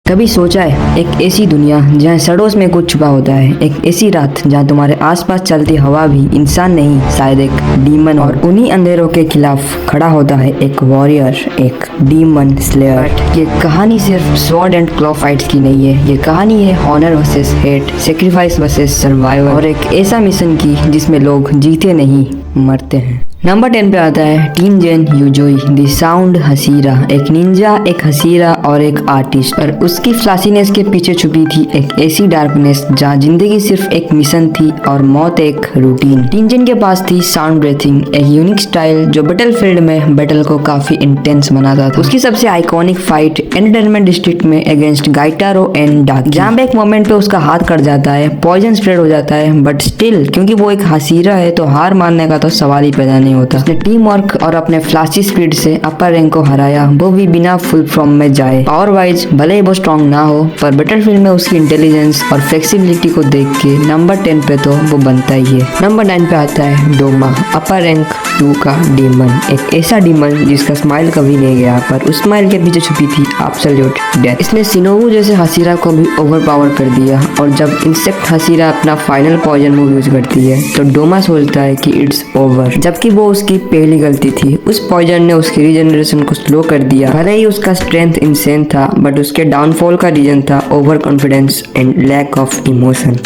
कभी सोचा है एक ऐसी दुनिया जहाँ सड़ोस में कुछ छुपा होता है, एक ऐसी रात जहाँ तुम्हारे आसपास चलती हवा भी इंसान नहीं शायद एक डीमन, और उन्हीं अंधेरों के खिलाफ खड़ा होता है एक वॉरियर, एक डीमन स्लेयर। ये कहानी सिर्फ स्वॉर्ड एंड क्लॉ फाइट्स की नहीं है, ये कहानी है honour versus hate, sacrifice versus survival, और एक ऐसा मिशन की जिसमें लोग जीते नहीं मरते हैं। नंबर 10 पे आता है टिनजन यूजोई द साउंड हसीरा। एक निंजा, एक हसीरा और एक आर्टिस्ट, और उसकी फ्लासीनेस के पीछे छुपी थी एक ऐसी डार्कनेस जहाँ जिंदगी सिर्फ एक मिशन थी और मौत एक रूटीन। टिनजन के पास थी साउंड ब्रेथिंग, एक यूनिक स्टाइल जो बैटलफील्ड में बैटल को काफी इंटेंस बनाता था। उसकी सबसे आइकॉनिक फाइट एंटरटेनमेंट डिस्ट्रिक्ट में अगेंस्ट गाइटारो एंड डाकी, जहाँ एक मोमेंट पे उसका हाथ कट जाता है, पॉइजन स्प्रेड हो जाता है, बट स्टिल क्योंकि वो एक हसीरा है तो हार मानने का तो सवाल ही पैदा नहीं होता। उसने टीम वर्क और अपने फ्लैशी स्पीड से अपर रैंक को हराया, वो भी बिना फुल फॉर्म में जाए। पावर वाइज भले ही वो स्ट्रॉन्ग ना हो, पर बैटलफील्ड में उसकी इंटेलिजेंस और फ्लेक्सिबिलिटी को देख के नंबर 10 पे तो वो बनता ही है। नंबर 9 पे आता है डोमा, अपर रैंक 2 का डीमन। एक ऐसा डीमन जिसका स्माइल कभी नहीं गया, पर उस स्माइल के पीछे छुपी थी एब्सोल्यूट डेथ। इसने शिनोबु जैसे हसीरा को भी ओवरपावर कर दिया, और जब इंसेक्ट हसीरा अपना फाइनल पॉइजन मूव यूज करती है तो डोमा सोचता है कि इट्स ओवर, जबकि वो उसकी पहली गलती थी। उस पॉइजन ने उसकी रीजनरेशन को स्लो कर दिया। भले ही उसका स्ट्रेंथ इंसेन था, बट उसके डाउनफॉल का रीजन था over confidence and lack of emotion.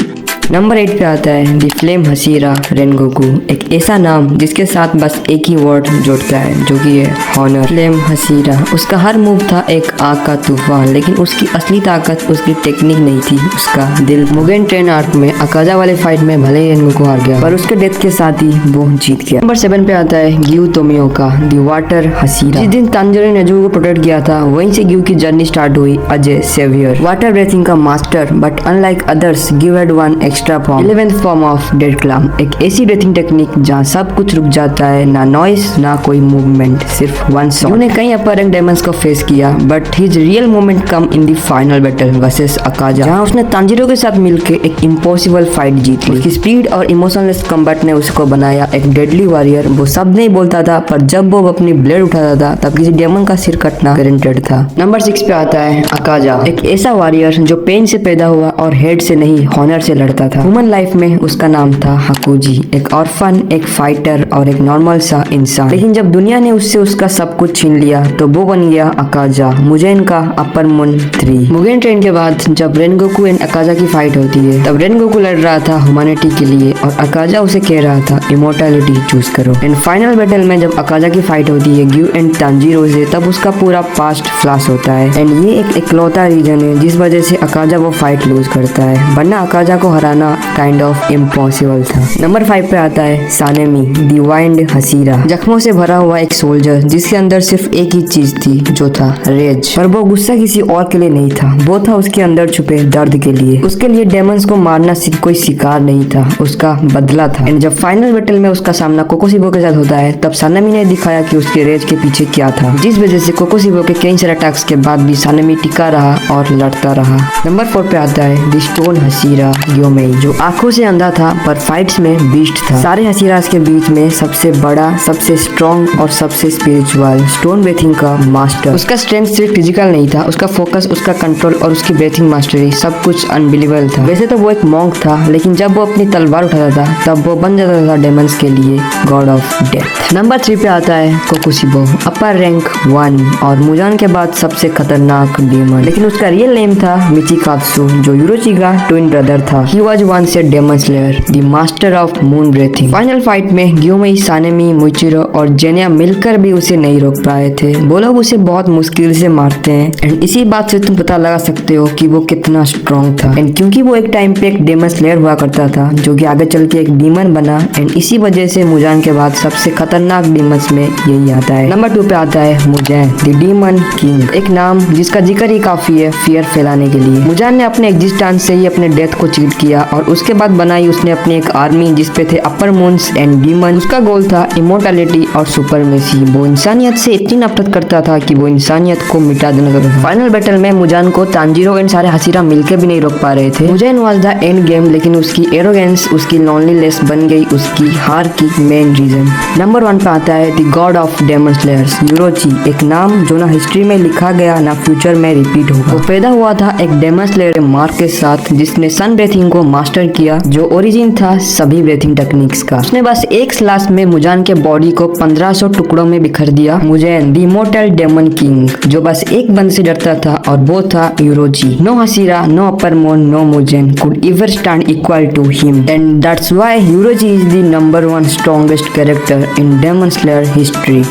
Number 8 पे आता है द फ्लेम हसीरा रेनगोकू। एक ऐसा नाम जिसके साथ बस एक ही वर्ड जुड़ता है, जो कि है हॉनर। फ्लेम हसीरा, उसका हर मूव था एक आग का तूफान, लेकिन उसकी असली ताकत उसकी टेक्निक नहीं थी, उसका दिल। मुगेन ट्रेन आर्क में अकाजा वाले फाइट में भले ही रेनगोकू हार गया, पर उसके डेथ के साथ ही वो जीत गया। नंबर 7 पे आता है ग्यू तोमियोका द वाटर हसीरा। जिस दिन तांजरो ने नेजुको को प्रोटेक्ट किया था, वहीं से ग्यू की जर्नी स्टार्ट हुई अजय सेवियर, वाटर ब्रेथिंग का master. But unlike others, Giyu had one extra form, 11th form of dead calm. एक ऐसी ब्रीथिंग टेक्निक जहाँ सब कुछ रुक जाता है, ना नॉइस ना कोई मूवमेंट, सिर्फ वन शॉट। उन्होंने कई अपर रैंक डेमन्स को फेस किया, but his real moment come in the final battle versus Akaza, जहाँ उसने तांजिरो के साथ मिलकर एक इम्पॉसिबल फाइट जीत ली। उसकी स्पीड और इमोशनलेस कम्बैट ने उसको बनाया एक डेडली वॉरियर। वो सब नहीं बोलता था, पर जब वो अपनी ब्लेड उठाता था तब किसी डेमन का सिर कटना गारंटेड था। नंबर 6 पे आता है अकाजा, एक ऐसा वॉरियर जो पेन से पैदा हुआ और हेड से नहीं हॉनर से लड़ता था। ह्यूमन लाइफ में उसका नाम था हाकुजी, एक ऑर्फन, एक फाइटर और एक नॉर्मल सा इंसान। लेकिन जब दुनिया ने उससे उसका सब कुछ छीन लिया तो वो बन गया अकाजा, मुजेन का अपर मून 3। मुगेन ट्रेन के बाद जब रेनगोकू एंड अकाजा की फाइट होती है, तब रेनगोकू लड़ रहा था ह्यूमैनिटी के लिए और अकाजा उसे कह रहा था इमोर्टैलिटी चूज करो। एंड फाइनल बैटल में जब अकाजा की फाइट होती है ग्यू एंड तांजीरो से, तब उसका पूरा पास्ट फ्लैश होता है। एंड ये एक इकलौता रीजन है जिस वजह से अकाजा वो फाइट लूज करता है, वरना अकाजा को हराना काइंड ऑफ इम्पॉसिबल था। नंबर 5 पे आता है सानेमी द वाइंड हसीरा। जख्मों से भरा हुआ एक सोल्जर जिसके अंदर सिर्फ एक ही चीज थी, जो था रेज। पर वो गुस्सा किसी और के लिए नहीं था, वो था उसके अंदर छुपे दर्द के लिए। उसके लिए डेमंस को मारना सिर्फ कोई शिकार नहीं था, उसका बदला था। एंड जब फाइनल बैटल में उसका सामना कोकोशिबो के साथ होता है, तब सानेमी ने दिखाया कि उसके रेज के पीछे क्या था, जिस वजह से कोकोशिबो के कई सारे अटैक्स के बाद भी सानेमी टिका रहा और लड़ता रहा। नंबर 4 पे आता है द स्टोन हसीरा योमेई, जो आंखों से अंधा था पर फाइट्स में बीस्ट था। सारे हसीरास के बीच में सबसे बड़ा, सबसे स्ट्रॉन्ग और सबसे स्पिरिचुअल, स्टोन ब्रीथिंग का मास्टर। उसका स्ट्रेंथ सिर्फ फिजिकल नहीं था, उसका फोकस, उसका कंट्रोल और उसकी ब्रीथिंग मास्टरी सब कुछ अनबिलीवेबल था। वैसे तो वो एक मॉन्क था, लेकिन जब वो अपनी तलवार उठाता था तब वो बन जाता था डेमंस के लिए गॉड ऑफ डेथ। नंबर 3 पे आता है कोकोशिबो, अपर रैंक 1 और मुजान के बाद सबसे खतरनाक डीमन। लेकिन उसका रियल नेम था मिचिकात्सु, जो यूरोची का ट्विन ब्रदर था। He was once a demon slayer, the master of moon breathing. Final fight में ग्यूमेई, सानेमी, मुइचिरो और जेनिया मिलकर भी उसे नहीं रोक पाए थे। वो लोग उसे बहुत मुश्किल से मारते हैं, एंड इसी बात से तुम पता लगा सकते हो कि वो कितना स्ट्रॉन्ग था। एंड क्योंकि वो एक टाइम पे एक डेमन स्लेयर हुआ करता था, जो कि आगे चल के एक डीमन बना, एंड इसी वजह से मुजान के बाद सबसे खतरनाक डीमंस में यही आता है। नंबर 2 पे आता है मुजान द डीमन किंग, एक नाम जिसका जिक्र ही काफी है फियर फैलाने के लिए। मुजान ने अपने एग्जिस्टेंस से ही अपने डेथ को चीट किया, किया और उसके बाद बनाई उसने अपनी एक आर्मी जिसपे थे अपर मून्स एंड डीमन। उसका गोल था इमोर्टैलिटी और सुपरमेसी। वो इंसानियत से इतनी नफरत करता था कि वो इंसानियत को मिटा देना चाहता था। फाइनल बैटल में मुजान को तांजीरो एंड सारे हसीरा मिलके भी नहीं रोक पा रहे थे। Muzan was the end game, लेकिन उसकी एरोगेंस, उसकी लॉनलीनेस बन गई उसकी हार की मेन रीजन। नंबर 1 पे आता है the god of demon slayers, Yoriichi. एक नाम जो ना हिस्ट्री में लिखा गया ना फ्यूचर में रिपीट होगा। वो पैदा हुआ था एक डेमन स्लेयर के मार्क के साथ जिसने सन ब्रीथिंग को मास्टर किया, जो ओरिजिन था सभी ब्रीथिंग टेक्निक्स का। उसने बस एक स्लास में मुजान के बॉडी को 1500 टुकड़ों में बिखर दिया। Muzan the immortal daemon king, जो बस एक बंद से डरता था और वो था Yoriichi. No Hashira, no upper moon, no Muzan could ever stand equal to him, and that's why Yuroji is the number 1 strongest character in Demon Slayer history.